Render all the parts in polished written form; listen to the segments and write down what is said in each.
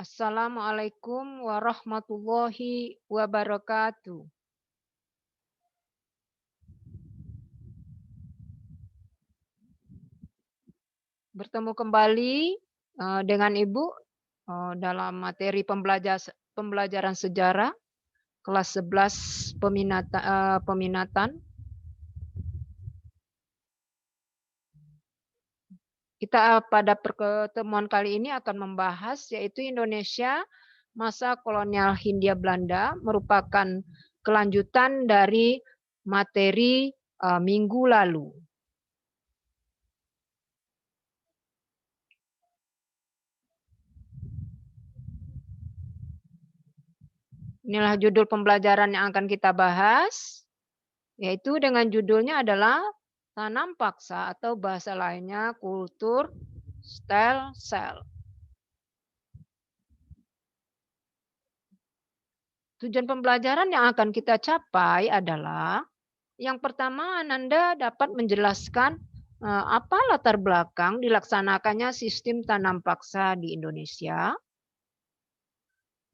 Assalamualaikum warahmatullahi wabarakatuh. Bertemu kembali dengan Ibu dalam materi pembelajaran sejarah kelas 11 peminatan. Kita pada pertemuan kali ini akan membahas yaitu Indonesia masa kolonial Hindia Belanda merupakan kelanjutan dari materi minggu lalu. Inilah judul pembelajaran yang akan kita bahas, yaitu dengan judulnya adalah tanam paksa atau bahasa lainnya kultur stem cell. Tujuan pembelajaran yang akan kita capai adalah yang pertama, Ananda dapat menjelaskan apa latar belakang dilaksanakannya sistem tanam paksa di Indonesia.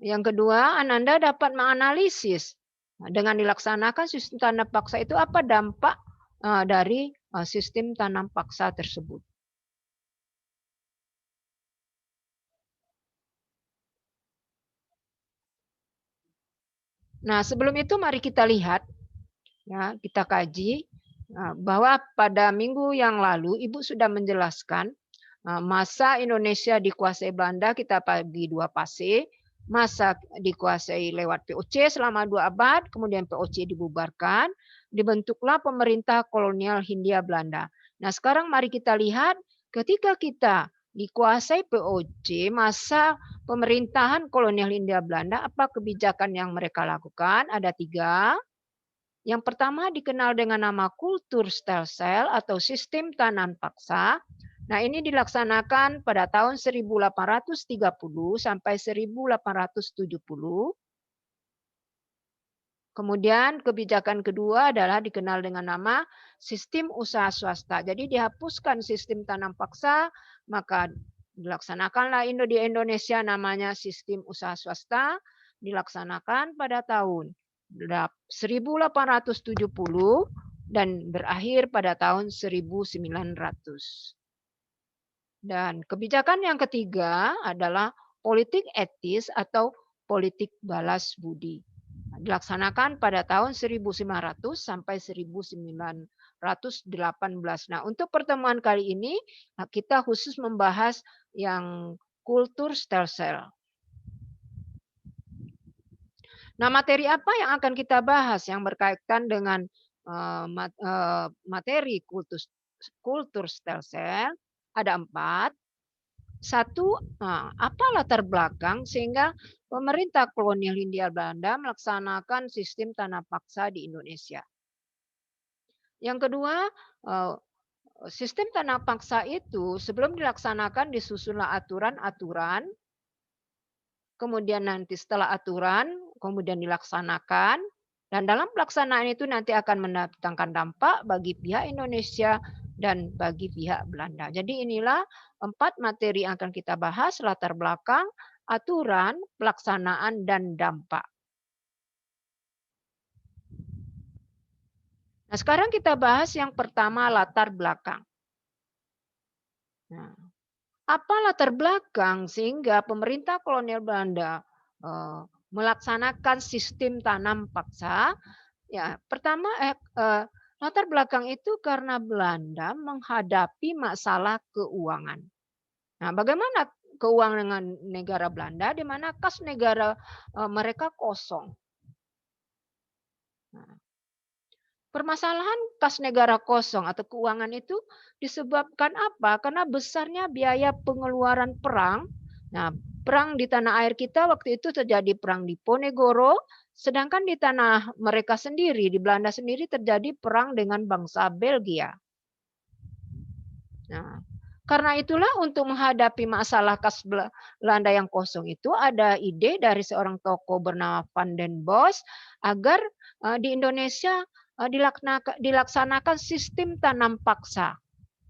Yang kedua, Ananda dapat menganalisis dengan dilaksanakan sistem tanam paksa itu apa dampak dari sistem tanam paksa tersebut. Nah, sebelum itu mari kita lihat, ya, kita kaji bahwa pada minggu yang lalu Ibu sudah menjelaskan masa Indonesia dikuasai Belanda kita bagi dua fase. Masa dikuasai lewat POC selama 2 abad, kemudian POC dibubarkan, dibentuklah pemerintah kolonial Hindia Belanda. Nah, sekarang mari kita lihat ketika kita dikuasai POC, masa pemerintahan kolonial Hindia Belanda, apa kebijakan yang mereka lakukan? Ada 3. Yang pertama dikenal dengan nama kultur stem cell atau sistem tanam paksa. Nah, ini dilaksanakan pada tahun 1830 sampai 1870. Kemudian kebijakan kedua adalah dikenal dengan nama sistem usaha swasta. Jadi dihapuskan sistem tanam paksa, maka dilaksanakanlah di Indonesia namanya sistem usaha swasta, dilaksanakan pada tahun 1870 dan berakhir pada tahun 1900. Dan kebijakan yang ketiga adalah politik etis atau politik balas budi. Dilaksanakan pada tahun 1900 sampai 1918. Nah, untuk pertemuan kali ini kita khusus membahas yang kultur stem cell. Nah, materi apa yang akan kita bahas yang berkaitan dengan materi kultur stem cell? Ada 4. 1, apa latar belakang sehingga pemerintah kolonial Hindia Belanda melaksanakan sistem tanam paksa di Indonesia. Yang kedua, sistem tanam paksa itu sebelum dilaksanakan disusunlah aturan-aturan, kemudian nanti setelah aturan, kemudian dilaksanakan, dan dalam pelaksanaan itu nanti akan mendatangkan dampak bagi pihak Indonesia dan bagi pihak Belanda. Jadi inilah 4 materi yang akan kita bahas, latar belakang, aturan, pelaksanaan, dan dampak. Nah, sekarang kita bahas yang pertama, latar belakang. Nah, apa latar belakang sehingga pemerintah kolonial Belanda melaksanakan sistem tanam paksa? Ya, pertama latar belakang itu karena Belanda menghadapi masalah keuangan. Nah, bagaimana keuangan negara Belanda di mana kas negara mereka kosong. Nah, permasalahan kas negara kosong atau keuangan itu disebabkan apa? Karena besarnya biaya pengeluaran perang. Nah, perang di tanah air kita waktu itu terjadi perang di Ponegoro, sedangkan di tanah mereka sendiri, di Belanda sendiri terjadi perang dengan bangsa Belgia. Nah, karena itulah untuk menghadapi masalah kas Belanda yang kosong itu ada ide dari seorang tokoh bernama Van den Bosch agar di Indonesia dilaksanakan sistem tanam paksa.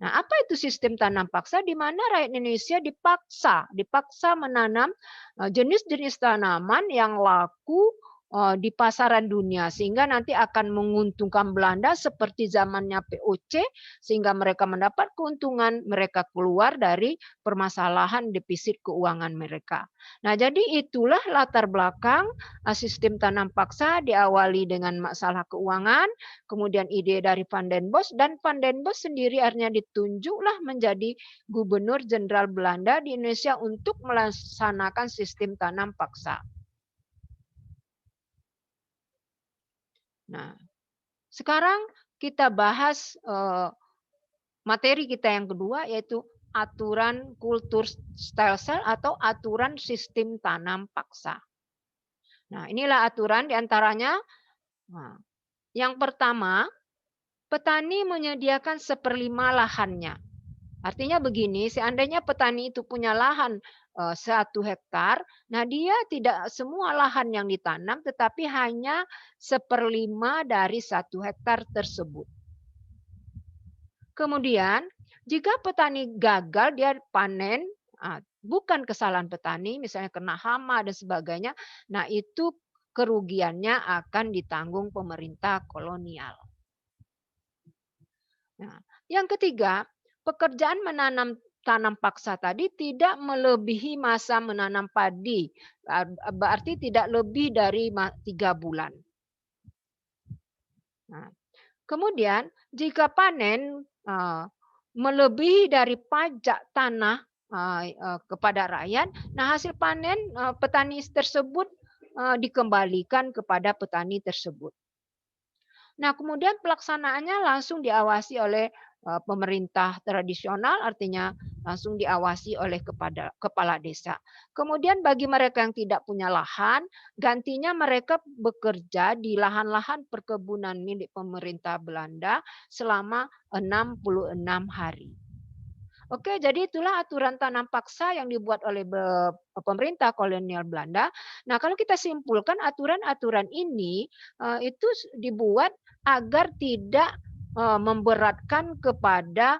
Nah, apa itu sistem tanam paksa? Di mana rakyat Indonesia dipaksa menanam jenis-jenis tanaman yang laku di pasaran dunia sehingga nanti akan menguntungkan Belanda seperti zamannya POC sehingga mereka mendapat keuntungan, mereka keluar dari permasalahan defisit keuangan mereka. Nah, jadi itulah latar belakang sistem tanam paksa diawali dengan masalah keuangan. Kemudian ide dari Van den Bosch dan Van den Bosch sendiri akhirnya ditunjuklah menjadi Gubernur Jenderal Belanda di Indonesia untuk melaksanakan sistem tanam paksa. Nah, sekarang kita bahas materi kita yang kedua yaitu aturan kultur stelsel atau aturan sistem tanam paksa. Nah, inilah aturan diantaranya. Nah, yang pertama, petani menyediakan 1/5 lahannya. Artinya begini, seandainya petani itu punya lahan 1 hektar, nah dia tidak semua lahan yang ditanam, tetapi hanya 1/5 dari 1 hektar tersebut. Kemudian, jika petani gagal dia panen, bukan kesalahan petani, misalnya kena hama dan sebagainya, nah itu kerugiannya akan ditanggung pemerintah kolonial. Nah, yang ketiga, pekerjaan tanam paksa tadi tidak melebihi masa menanam padi. Berarti tidak lebih dari 3 bulan. Nah, kemudian jika panen melebihi dari pajak tanah kepada rakyat, nah hasil panen petani tersebut dikembalikan kepada petani tersebut. Nah, kemudian pelaksanaannya langsung diawasi oleh pemerintah tradisional, artinya langsung diawasi oleh kepala desa. Kemudian bagi mereka yang tidak punya lahan, gantinya mereka bekerja di lahan-lahan perkebunan milik pemerintah Belanda selama 66 hari. Oke, jadi itulah aturan tanam paksa yang dibuat oleh pemerintah kolonial Belanda. Nah, kalau kita simpulkan aturan-aturan ini itu dibuat agar tidak memberatkan kepada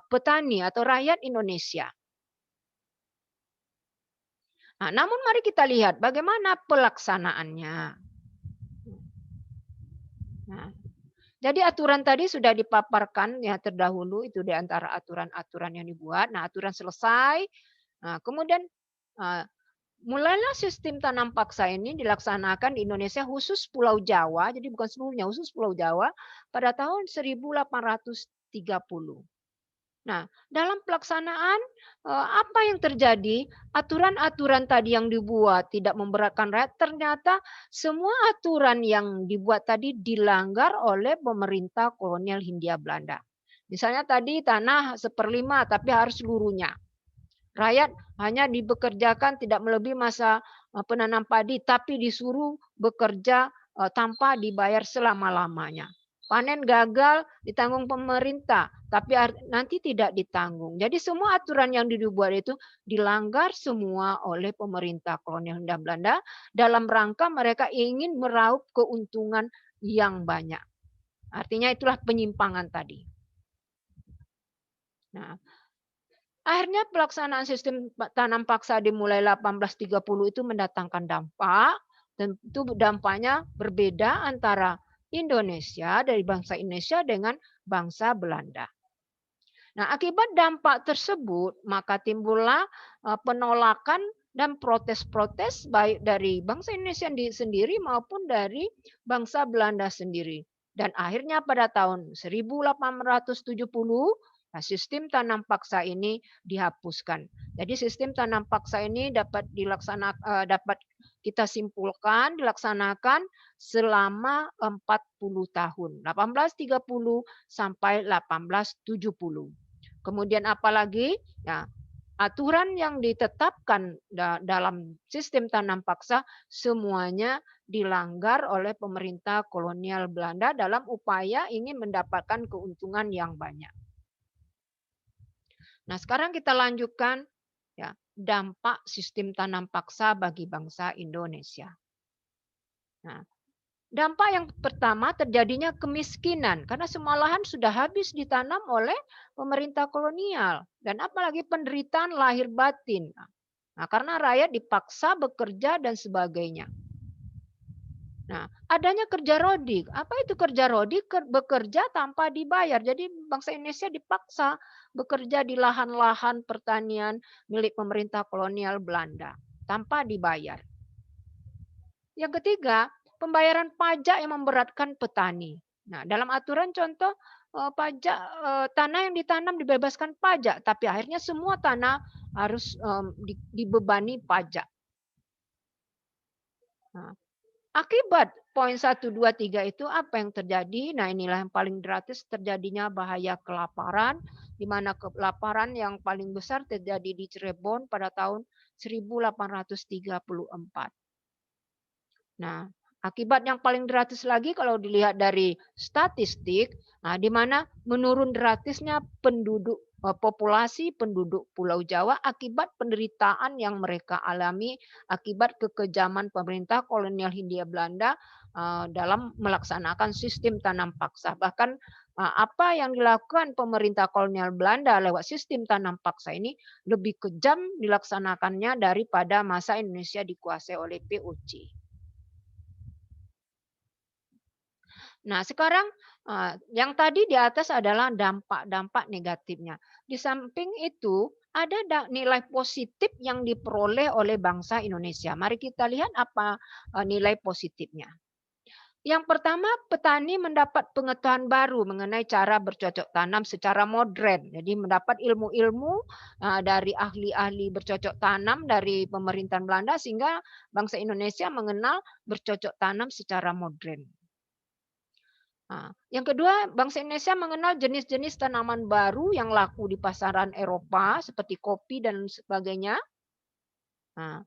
petani atau rakyat Indonesia. Nah, namun mari kita lihat bagaimana pelaksanaannya. Nah, jadi aturan tadi sudah dipaparkan ya terdahulu itu di antara aturan-aturan yang dibuat. Nah, aturan selesai. Nah, kemudian mulailah sistem tanam paksa ini dilaksanakan di Indonesia khusus Pulau Jawa, jadi bukan seluruhnya, khusus Pulau Jawa pada tahun 1830. Nah, dalam pelaksanaan apa yang terjadi? Aturan-aturan tadi yang dibuat tidak memberatkan rakyat, ternyata semua aturan yang dibuat tadi dilanggar oleh pemerintah kolonial Hindia Belanda. Misalnya tadi tanah 1/5 tapi harus seluruhnya. Rakyat hanya dibekerjakan tidak melebihi masa penanam padi, tapi disuruh bekerja tanpa dibayar selama-lamanya. Panen gagal ditanggung pemerintah, tapi nanti tidak ditanggung. Jadi semua aturan yang dibuat itu dilanggar semua oleh pemerintah kolonial Hindia Belanda dalam rangka mereka ingin meraup keuntungan yang banyak. Artinya itulah penyimpangan tadi. Nah, akhirnya pelaksanaan sistem tanam paksa dimulai 1830 itu mendatangkan dampak. Tentu dampaknya berbeda antara Indonesia dari bangsa Indonesia dengan bangsa Belanda. Nah, akibat dampak tersebut maka timbullah penolakan dan protes-protes baik dari bangsa Indonesia sendiri maupun dari bangsa Belanda sendiri. Dan akhirnya pada tahun 1870 nah, sistem tanam paksa ini dihapuskan. Jadi sistem tanam paksa ini dapat dapat kita simpulkan dilaksanakan selama 40 tahun, 1830 sampai 1870. Kemudian apalagi ya, aturan yang ditetapkan dalam sistem tanam paksa semuanya dilanggar oleh pemerintah kolonial Belanda dalam upaya ingin mendapatkan keuntungan yang banyak. Nah, sekarang kita lanjutkan ya, dampak sistem tanam paksa bagi bangsa Indonesia. Nah, Dampak yang pertama terjadinya kemiskinan karena semua lahan sudah habis ditanam oleh pemerintah kolonial dan apalagi penderitaan lahir batin. Nah, karena rakyat dipaksa bekerja dan sebagainya. Nah, adanya kerja rodi. Apa itu kerja rodi? Bekerja tanpa dibayar. Jadi bangsa Indonesia dipaksa bekerja di lahan-lahan pertanian milik pemerintah kolonial Belanda tanpa dibayar. Yang ketiga, pembayaran pajak yang memberatkan petani. Nah, dalam aturan contoh pajak tanah yang ditanam dibebaskan pajak, tapi akhirnya semua tanah harus dibebani pajak. Nah, akibat poin 1, 2, 3 itu apa yang terjadi? Nah, inilah yang paling drastis terjadinya bahaya kelaparan, di mana kelaparan yang paling besar terjadi di Cirebon pada tahun 1834. Nah, akibat yang paling drastis lagi kalau dilihat dari statistik, nah, di mana menurun drastisnya populasi penduduk Pulau Jawa akibat penderitaan yang mereka alami akibat kekejaman pemerintah kolonial Hindia Belanda dalam melaksanakan sistem tanam paksa. Bahkan apa yang dilakukan pemerintah kolonial Belanda lewat sistem tanam paksa ini lebih kejam dilaksanakannya daripada masa Indonesia dikuasai oleh POC. Nah, sekarang yang tadi di atas adalah dampak-dampak negatifnya. Di samping itu, ada nilai positif yang diperoleh oleh bangsa Indonesia. Mari kita lihat apa nilai positifnya. Yang pertama, petani mendapat pengetahuan baru mengenai cara bercocok tanam secara modern. Jadi mendapat ilmu-ilmu dari ahli-ahli bercocok tanam dari pemerintahan Belanda sehingga bangsa Indonesia mengenal bercocok tanam secara modern. Nah, yang kedua, bangsa Indonesia mengenal jenis-jenis tanaman baru yang laku di pasaran Eropa seperti kopi dan sebagainya. Nah,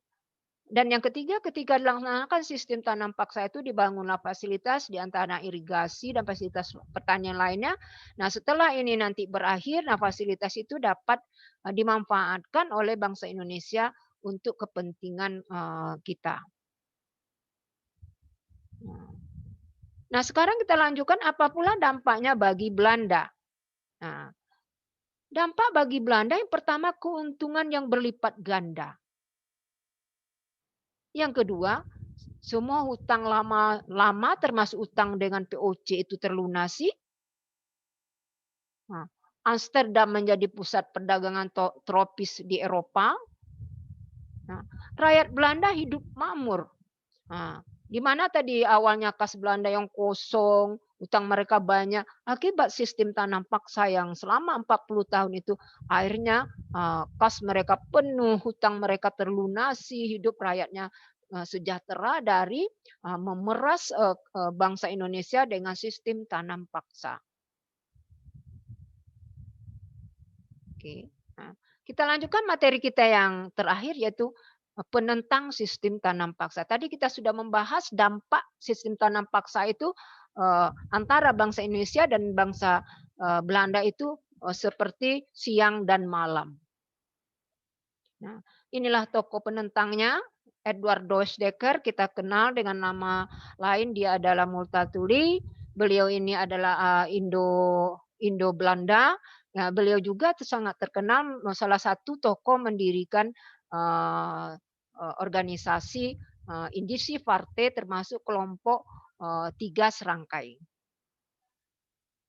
dan yang ketiga, ketika dilaksanakan sistem tanam paksa itu dibangunlah fasilitas di antara irigasi dan fasilitas pertanian lainnya. Nah, setelah ini nanti berakhir, nah fasilitas itu dapat dimanfaatkan oleh bangsa Indonesia untuk kepentingan kita. Nah, sekarang kita lanjutkan apa pula dampaknya bagi Belanda. Nah, dampak bagi Belanda yang pertama keuntungan yang berlipat ganda. Yang kedua, semua hutang lama termasuk hutang dengan POC itu terlunasi. Nah, Amsterdam menjadi pusat perdagangan tropis di Eropa. Nah, rakyat Belanda hidup makmur. Nah, di mana tadi awalnya kas Belanda yang kosong, utang mereka banyak, akibat sistem tanam paksa yang selama 40 tahun itu akhirnya kas mereka penuh, hutang mereka terlunasi, hidup rakyatnya sejahtera dari memeras bangsa Indonesia dengan sistem tanam paksa. Oke. Nah, kita lanjutkan materi kita yang terakhir yaitu penentang sistem tanam paksa. Tadi kita sudah membahas dampak sistem tanam paksa itu antara bangsa Indonesia dan bangsa Belanda itu seperti siang dan malam. Nah, inilah tokoh penentangnya, Edward Doesdecker, kita kenal dengan nama lain dia adalah Multatuli. Beliau ini adalah Indo-Belanda. Nah, beliau juga sangat terkenal salah satu tokoh mendirikan organisasi Indisi Parte termasuk kelompok 3 serangkai.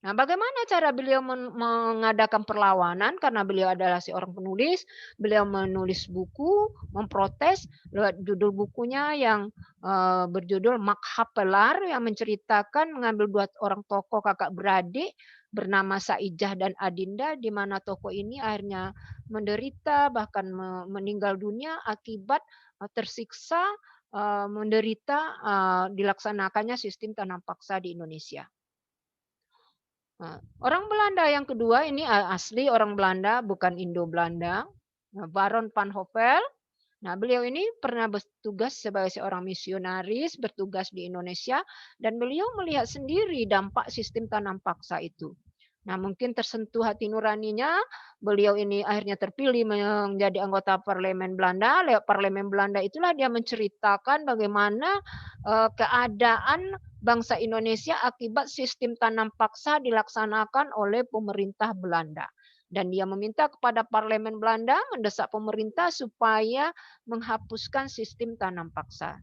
Nah, bagaimana cara beliau mengadakan perlawanan? Karena beliau adalah seorang penulis, beliau menulis buku, memprotes lewat judul bukunya yang berjudul Makhapelar yang menceritakan mengambil 2 orang tokoh kakak beradik bernama Saijah dan Adinda di mana tokoh ini akhirnya menderita bahkan meninggal dunia akibat tersiksa menderita dilaksanakannya sistem tanam paksa di Indonesia. Nah, orang Belanda yang kedua ini asli orang Belanda, bukan Indo-Belanda. Baron van Hopvel. Nah, beliau ini pernah bertugas sebagai seorang misionaris, bertugas di Indonesia, dan beliau melihat sendiri dampak sistem tanam paksa itu. Nah, mungkin tersentuh hati nuraninya, beliau ini akhirnya terpilih menjadi anggota parlemen Belanda. Lewat parlemen Belanda itulah dia menceritakan bagaimana keadaan bangsa Indonesia akibat sistem tanam paksa dilaksanakan oleh pemerintah Belanda. Dan dia meminta kepada parlemen Belanda mendesak pemerintah supaya menghapuskan sistem tanam paksa.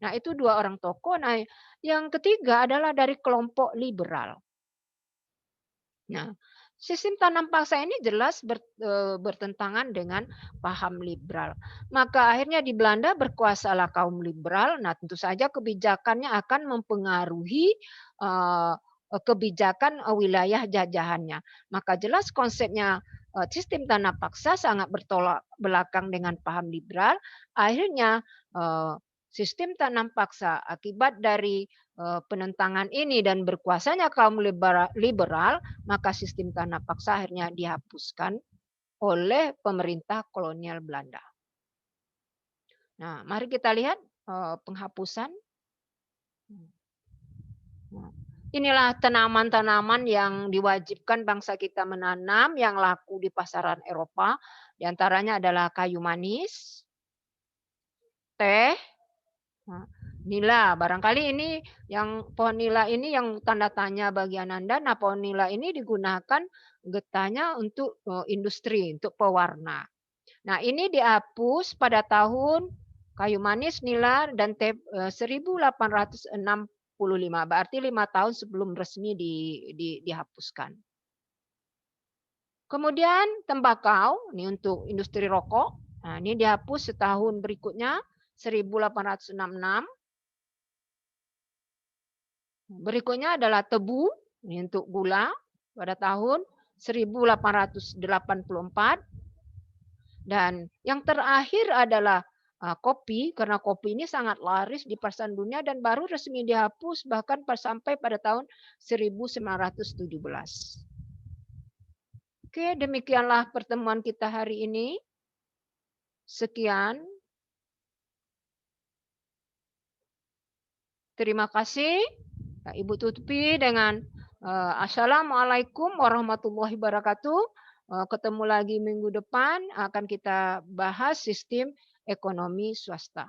Nah, itu dua orang tokoh. Nah, yang ketiga adalah dari kelompok liberal. Nah, sistem tanam paksa ini jelas bertentangan dengan paham liberal. Maka akhirnya di Belanda berkuasalah kaum liberal. Nah, tentu saja kebijakannya akan mempengaruhi kebijakan wilayah jajahannya. Maka jelas konsepnya sistem tanam paksa sangat bertolak belakang dengan paham liberal. Akhirnya sistem tanam paksa akibat dari penentangan ini dan berkuasanya kaum liberal, maka sistem tanam paksa akhirnya dihapuskan oleh pemerintah kolonial Belanda. Nah, mari kita lihat penghapusan. Nah, inilah tanaman-tanaman yang diwajibkan bangsa kita menanam yang laku di pasaran Eropa. Di antaranya adalah kayu manis, teh, nila. Barangkali ini yang pohon nila ini yang tanda tanya bagi Ananda. Nah, pohon nila ini digunakan getahnya untuk industri, untuk pewarna. Nah, ini dihapus pada tahun kayu manis, nila, dan teh 1865. Berarti 5 tahun sebelum resmi dihapuskan. Kemudian tembakau, ini untuk industri rokok. Nah, ini dihapus setahun berikutnya, 1866. Berikutnya adalah tebu, ini untuk gula pada tahun 1884. Dan yang terakhir adalah kopi, karena kopi ini sangat laris di pasaran dunia dan baru resmi dihapus bahkan sampai pada tahun 1917. Oke, demikianlah pertemuan kita hari ini. Sekian. Terima kasih. Ibu tutupi dengan Assalamualaikum warahmatullahi wabarakatuh. Ketemu lagi minggu depan akan kita bahas sistem ekonomi swasta.